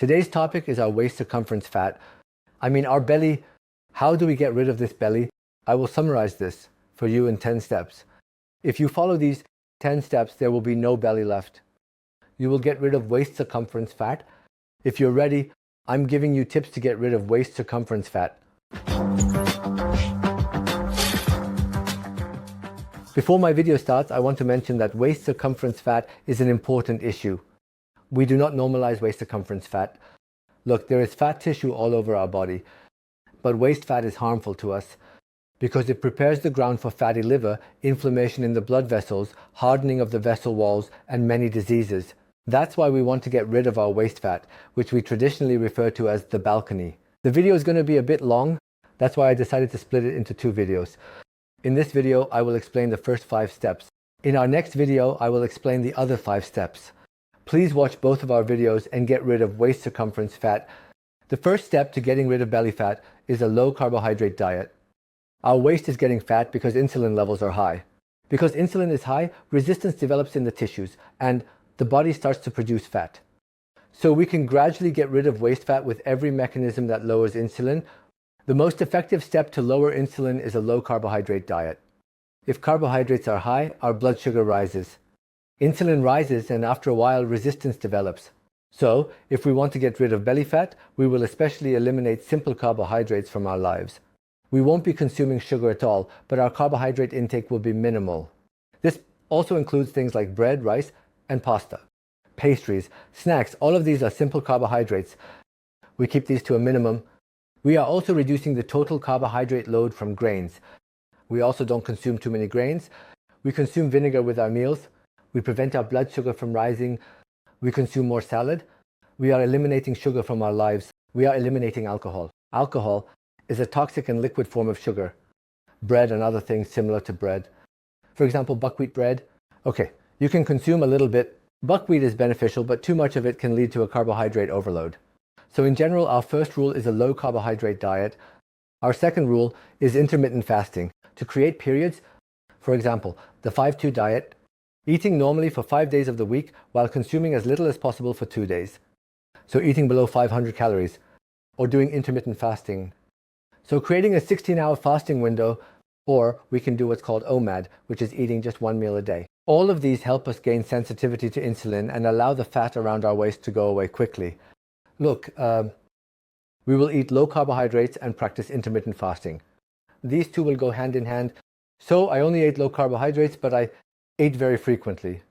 Today's topic is our waist circumference fat. Our belly. How do we get rid of this belly? I will summarize this for you in 10 steps. If you follow these 10 steps, there will be no belly left. You will get rid of waist circumference fat. If you're ready, I'm giving you tips to get rid of waist circumference fat. Before my video starts, I want to mention that waist circumference fat is an important issue. We do not normalize waist circumference fat. Look, there is fat tissue all over our body, but waist fat is harmful to us because it prepares the ground for fatty liver, inflammation in the blood vessels, hardening of the vessel walls, and many diseases. That's why we want to get rid of our waist fat, which we traditionally refer to as the balcony. The video is going to be a bit long. That's why I decided to split it into 2 videos. In this video, I will explain the first 5 steps. In our next video, I will explain the other 5 steps. Please watch both of our videos and get rid of waist circumference fat. The first step to getting rid of belly fat is a low carbohydrate diet. Our waist is getting fat because insulin levels are high. Because insulin is high, resistance develops in the tissues and the body starts to produce fat. So we can gradually get rid of waist fat with every mechanism that lowers insulin. The most effective step to lower insulin is a low carbohydrate diet. If carbohydrates are high, our blood sugar rises. Insulin rises and after a while resistance develops. So, if we want to get rid of belly fat, we will especially eliminate simple carbohydrates from our lives. We won't be consuming sugar at all, but our carbohydrate intake will be minimal. This also includes things like bread, rice, and pasta. Pastries, snacks, all of these are simple carbohydrates. We keep these to a minimum. We are also reducing the total carbohydrate load from grains. We also don't consume too many grains. We consume vinegar with our meals. We prevent our blood sugar from rising. We consume more salad. We are eliminating sugar from our lives. We are eliminating alcohol. Alcohol is a toxic and liquid form of sugar. Bread and other things similar to bread. For example, buckwheat bread. Okay, you can consume a little bit. Buckwheat is beneficial, but too much of it can lead to a carbohydrate overload. So in general, our first rule is a low carbohydrate diet. Our second rule is intermittent fasting. To create periods, for example, the 5-2 diet, eating normally for 5 days of the week while consuming as little as possible for 2 days. So eating below 500 calories or doing intermittent fasting. So creating a 16-hour fasting window, or we can do what's called OMAD, which is eating just 1 meal a day. All of these help us gain sensitivity to insulin and allow the fat around our waist to go away quickly. Look, we will eat low carbohydrates and practice intermittent fasting. These two will go hand in hand. So I only ate low carbohydrates, but I ate very frequently.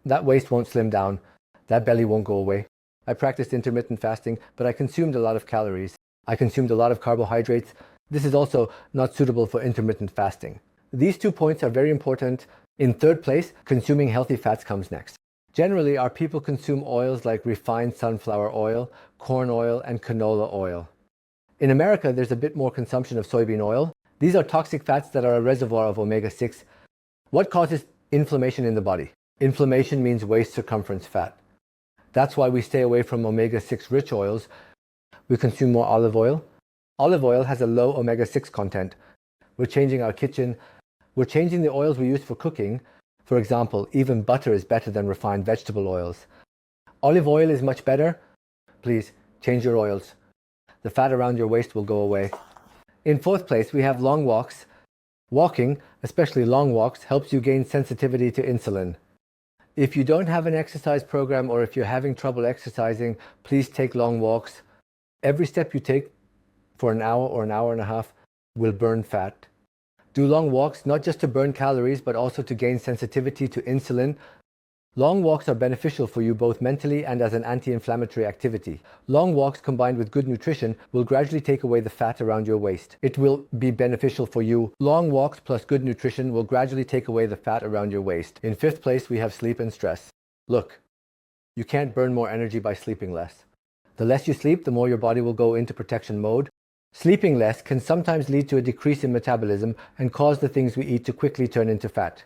That waist won't slim down. That belly won't go away. I practiced intermittent fasting, but I consumed a lot of calories. I consumed a lot of carbohydrates. This is also not suitable for intermittent fasting. These 2 points are very important. In third place, consuming healthy fats comes next. Generally, our people consume oils like refined sunflower oil, corn oil, and canola oil. In America, there's a bit more consumption of soybean oil. These are toxic fats that are a reservoir of omega-6. What causes inflammation in the body? Inflammation means waist circumference fat. That's why we stay away from omega-6 rich oils. We consume more olive oil. Olive oil has a low omega-6 content. We're changing our kitchen. We're changing the oils we use for cooking. For example, even butter is better than refined vegetable oils. Olive oil is much better. Please change your oils. The fat around your waist will go away. In fourth place, we have long walks. Walking, especially long walks, helps you gain sensitivity to insulin. If you don't have an exercise program or if you're having trouble exercising, please take long walks. Every step you take for an hour or an hour and a half will burn fat. Do long walks not just to burn calories, but also to gain sensitivity to insulin. Long walks are beneficial for you both mentally and as an anti-inflammatory activity. Long walks combined with good nutrition will gradually take away the fat around your waist. It will be beneficial for you. Long walks plus good nutrition will gradually take away the fat around your waist. In fifth place, we have sleep and stress. Look, you can't burn more energy by sleeping less. The less you sleep, the more your body will go into protection mode. Sleeping less can sometimes lead to a decrease in metabolism and cause the things we eat to quickly turn into fat.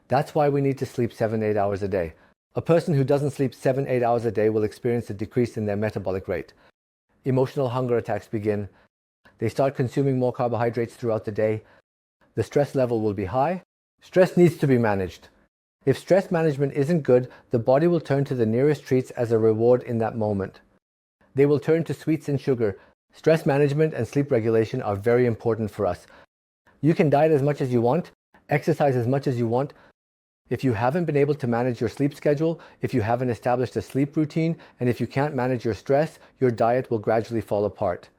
That's why we need to sleep 7-8 hours a day. A person who doesn't sleep 7-8 hours a day will experience a decrease in their metabolic rate. Emotional hunger attacks begin. They start consuming more carbohydrates throughout the day. The stress level will be high. Stress needs to be managed. If stress management isn't good, the body will turn to the nearest treats as a reward in that moment. They will turn to sweets and sugar. Stress management and sleep regulation are very important for us. You can diet as much as you want, exercise as much as you want. If you haven't been able to manage your sleep schedule, if you haven't established a sleep routine, and if you can't manage your stress, your diet will gradually fall apart.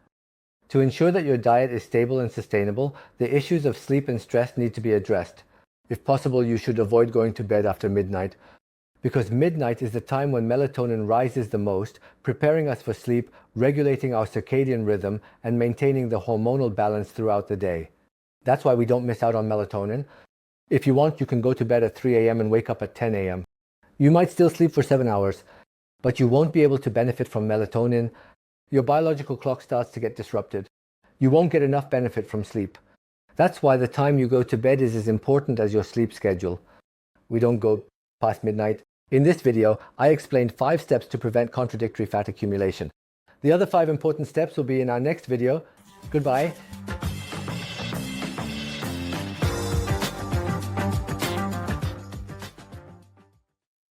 To ensure that your diet is stable and sustainable, the issues of sleep and stress need to be addressed. If possible, you should avoid going to bed after midnight, because midnight is the time when melatonin rises the most, preparing us for sleep, regulating our circadian rhythm, and maintaining the hormonal balance throughout the day. That's why we don't miss out on melatonin. If you want, you can go to bed at 3 a.m. and wake up at 10 a.m. You might still sleep for 7 hours, but you won't be able to benefit from melatonin. Your biological clock starts to get disrupted. You won't get enough benefit from sleep. That's why the time you go to bed is as important as your sleep schedule. We don't go past midnight. In this video, I explained 5 steps to prevent contradictory fat accumulation. The other 5 important steps will be in our next video. Goodbye.